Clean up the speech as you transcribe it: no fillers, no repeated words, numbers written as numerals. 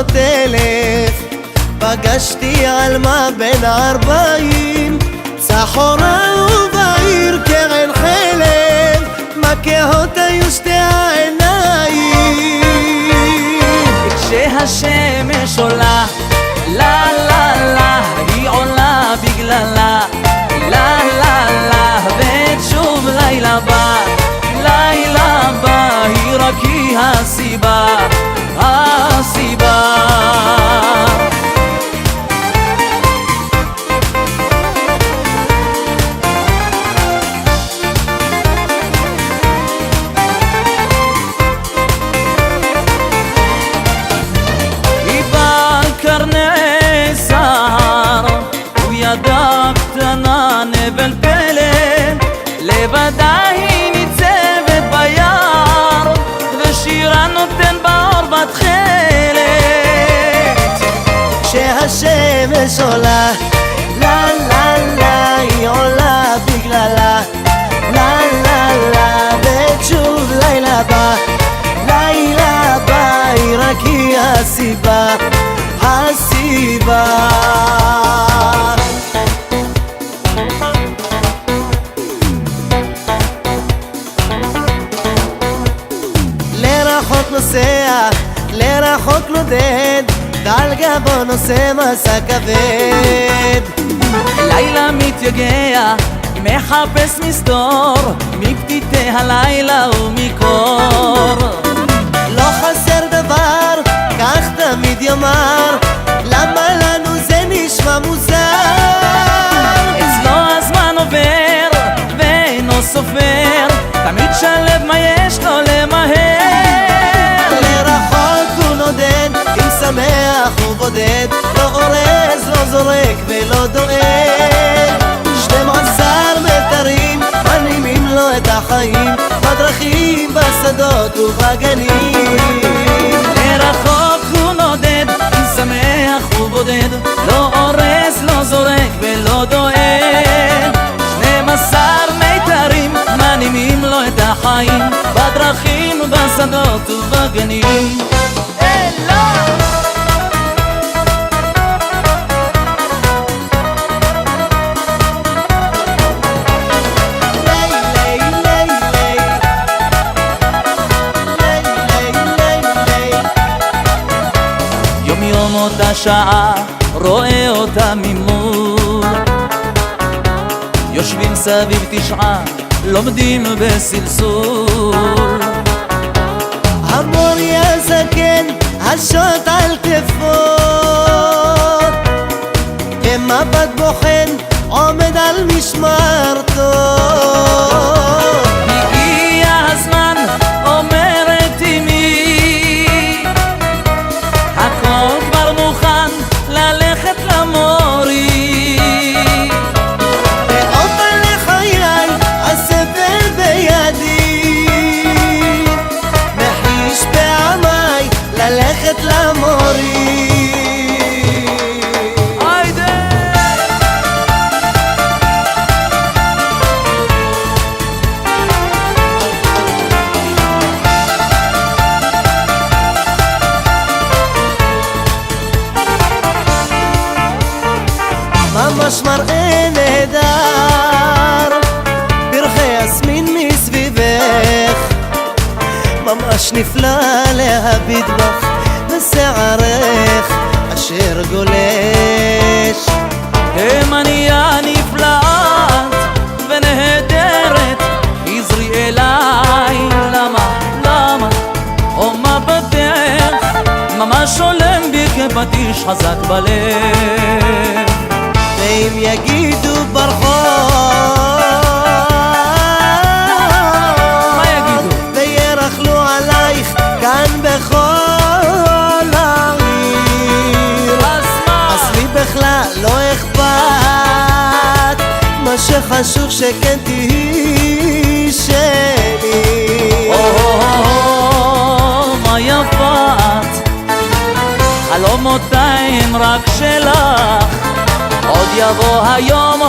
900,000. פגשתי עלמה בן 40, צחורה ובעיר קרן חלב, מכהות היו שתי העיניים. כשהשמש עולה, לה לה לה, היא עולה בגללה, לה לה לה, ושוב לילה בא, לילה בא, היא רק היא הסיבה, הסיבה. קרני סהר וידה קטנה נבל פלא, לבדה היא ניצבת ביער ושירה נותן באור בתכלת. כשהשמש עולה, לה לה לה, היא עולה בגללה, לה לה לה, ושוב לילה בא, לילה בא, היא רק היא הסיבה, הסיבה. לרחוק נוסע, לרחוק נודד, ועל גבו נושא מסע כבד. לילה מתייגע, מחפש מסתור, מפתיתי הלילה ומקור. לא חסר דבר, כך תמיד יאמר, למה לנו זה נשמע מוזר? אצלו הזמן עובר ואינו סופר, תמיד שלב מה יש לו למהר. לרחוק הוא נודד, אם שמח הוא בודד, לא אורז, לא זורק ולא דואג. 12 מטרים מנעימים לו את החיים, בדרכים, בשדות ובגנים. לרחוק הוא נודד, אם שמח הוא בודד, לא אורז, לא זורק ולא דואג. 12 מיתרים מנעימים לו את החיים, בדרכים, בשדות ובגנים. יום אותה שעה, רואה אותה ממול, יושבים סביב 9, לומדים בסלסול. המורי הזקן, השוט על כתפו, כמבט בוחן, עומד על משמרתו. הגיע הזמן, אומרת אמי, הכל כבר מוכן ללכת למורי. ואופה לחיי, הסבל בידי, מחיש פעמי ללכת למורי. ממש מראה נהדר, פרחי יסמין מסביבך, ממש נפלא להביט בך בשערך אשר גולש. תימניה נפלאת ונהדרת, עזרי אליי, למה, או מבטך ממש עולם בי כפטיש חזק בלב. ואם יגידו ברחוב, מה יגידו? וירחלו עלייך כאן בכל העיר, אז לי בכלל לא אכפת, מה שחשוב שכן תהיי שלי. מה יפה את, חלומותיי הם רק שלך, עוד יבוא היום